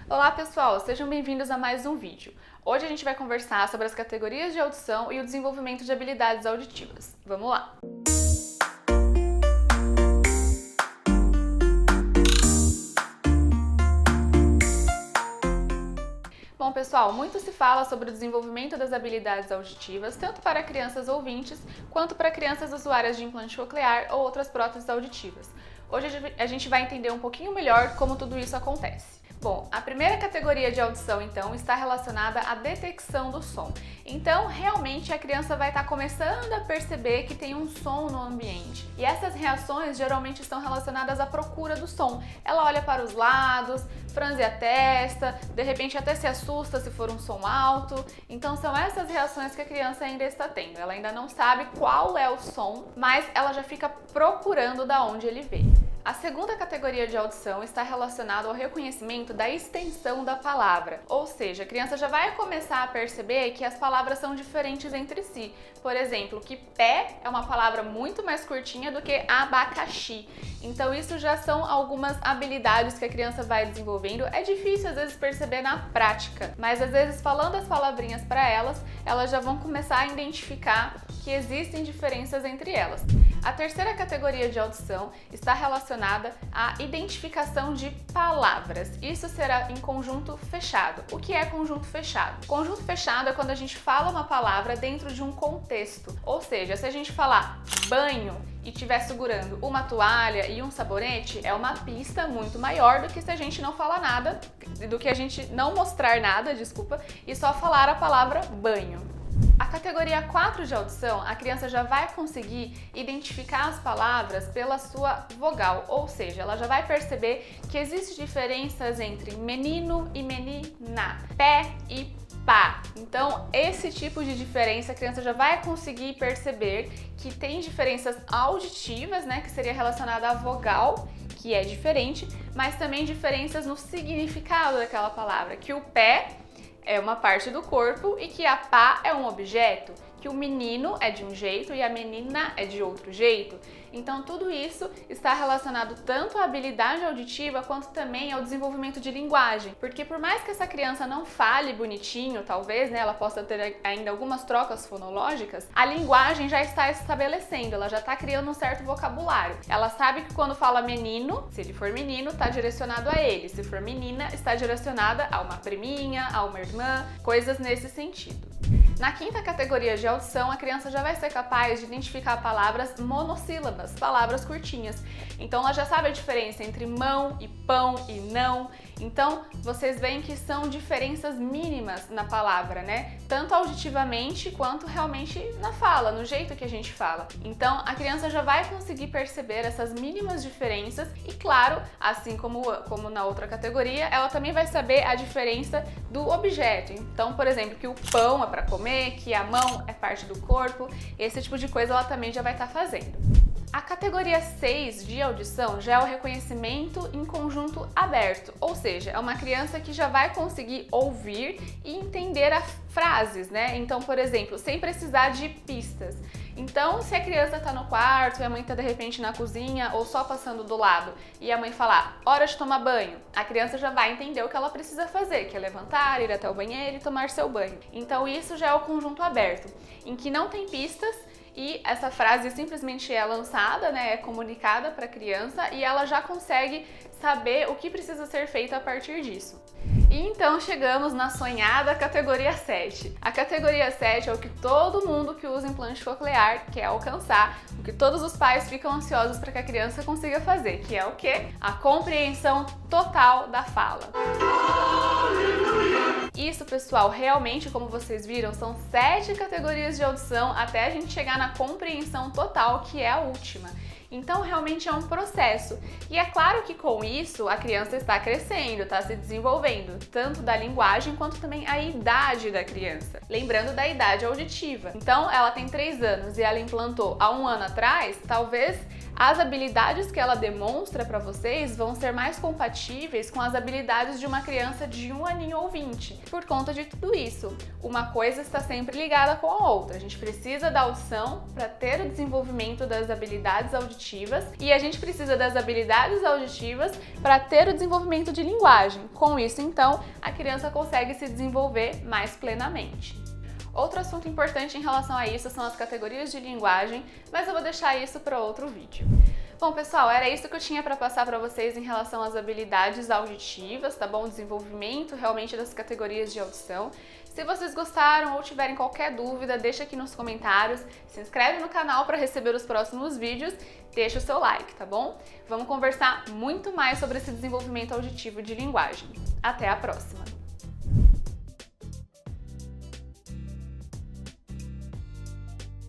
Olá pessoal, sejam bem-vindos a mais um vídeo. Hoje a gente vai conversar sobre as categorias de audição e o desenvolvimento de habilidades auditivas. Vamos lá! Bom pessoal, muito se fala sobre o desenvolvimento das habilidades auditivas, tanto para crianças ouvintes, quanto para crianças usuárias de implante coclear ou outras próteses auditivas. Hoje a gente vai entender um pouquinho melhor como tudo isso acontece. Bom, a primeira categoria de audição, então, está relacionada à detecção do som. Então, realmente, a criança vai estar começando a perceber que tem um som no ambiente. E essas reações geralmente estão relacionadas à procura do som. Ela olha para os lados, franze a testa, de repente até se assusta se for um som alto. Então, são essas reações que a criança ainda está tendo. Ela ainda não sabe qual é o som, mas ela já fica procurando da onde ele veio. A segunda categoria de audição está relacionada ao reconhecimento da extensão da palavra, ou seja, a criança já vai começar a perceber que as palavras são diferentes entre si. Por exemplo, que pé é uma palavra muito mais curtinha do que abacaxi. Então isso já são algumas habilidades que a criança vai desenvolvendo. É difícil às vezes perceber na prática, mas às vezes falando as palavrinhas para elas já vão começar a identificar que existem diferenças entre elas. A terceira categoria de audição está relacionada à identificação de palavras. Isso será em conjunto fechado. O que é conjunto fechado? Conjunto fechado é quando a gente fala uma palavra dentro de um contexto. Ou seja, se a gente falar banho e estiver segurando uma toalha e um sabonete, é uma pista muito maior do que se a gente não falar nada, do que a gente não mostrar nada, desculpa, e só falar a palavra banho. A categoria 4 de audição, a criança já vai conseguir identificar as palavras pela sua vogal, ou seja, ela já vai perceber que existem diferenças entre menino e menina, pé e pá. Então, esse tipo de diferença a criança já vai conseguir perceber que tem diferenças auditivas, né, que seria relacionada à vogal, que é diferente, mas também diferenças no significado daquela palavra, que o pé é uma parte do corpo e que a pá é um objeto, que o menino é de um jeito e a menina é de outro jeito. Então tudo isso está relacionado tanto à habilidade auditiva quanto também ao desenvolvimento de linguagem, porque por mais que essa criança não fale bonitinho, talvez, né, ela possa ter ainda algumas trocas fonológicas, a linguagem já está estabelecendo, ela já está criando um certo vocabulário. Ela sabe que quando fala menino, se ele for menino, está direcionado a ele, se for menina, está direcionada a uma priminha, a uma irmã, coisas nesse sentido. Na quinta categoria de audição, a criança já vai ser capaz de identificar palavras monossílabas, palavras curtinhas. Então ela já sabe a diferença entre mão e pão e não. Então vocês veem que são diferenças mínimas na palavra, né? Tanto auditivamente quanto realmente na fala, no jeito que a gente fala. Então a criança já vai conseguir perceber essas mínimas diferenças e, claro, assim como na outra categoria, ela também vai saber a diferença do objeto. Então, por exemplo, que o pão é para comer, que a mão é parte do corpo, esse tipo de coisa ela também já vai estar fazendo. A categoria 6 de audição já é o reconhecimento em conjunto aberto, ou seja, é uma criança que já vai conseguir ouvir e entender as frases, né? Então, por exemplo, sem precisar de pistas. Então, se a criança está no quarto e a mãe está de repente na cozinha ou só passando do lado e a mãe falar, hora de tomar banho, a criança já vai entender o que ela precisa fazer, que é levantar, ir até o banheiro e tomar seu banho. Então, isso já é o conjunto aberto, em que não tem pistas e essa frase simplesmente é lançada, né, é comunicada para a criança e ela já consegue saber o que precisa ser feito a partir disso. E então chegamos na sonhada categoria 7. A categoria 7 é o que todo mundo que usa implante coclear quer alcançar, o que todos os pais ficam ansiosos para que a criança consiga fazer, que é o quê? A compreensão total da fala. Isso, pessoal, realmente, como vocês viram, são 7 categorias de audição até a gente chegar na compreensão total, que é a última. Então, realmente é um processo. E é claro que com isso a criança está crescendo, está se desenvolvendo, tanto da linguagem quanto também a idade da criança. Lembrando da idade auditiva. Então, ela tem 3 anos e ela implantou há 1 ano atrás, talvez as habilidades que ela demonstra para vocês vão ser mais compatíveis com as habilidades de uma criança de 1 aninho ou 20. Por conta de tudo isso, uma coisa está sempre ligada com a outra. A gente precisa da audição para ter o desenvolvimento das habilidades auditivas e a gente precisa das habilidades auditivas para ter o desenvolvimento de linguagem. Com isso, então, a criança consegue se desenvolver mais plenamente. Outro assunto importante em relação a isso são as categorias de linguagem, mas eu vou deixar isso para outro vídeo. Bom, pessoal, era isso que eu tinha para passar para vocês em relação às habilidades auditivas, tá bom? O desenvolvimento realmente das categorias de audição. Se vocês gostaram ou tiverem qualquer dúvida, deixa aqui nos comentários, se inscreve no canal para receber os próximos vídeos, deixa o seu like, tá bom? Vamos conversar muito mais sobre esse desenvolvimento auditivo de linguagem. Até a próxima!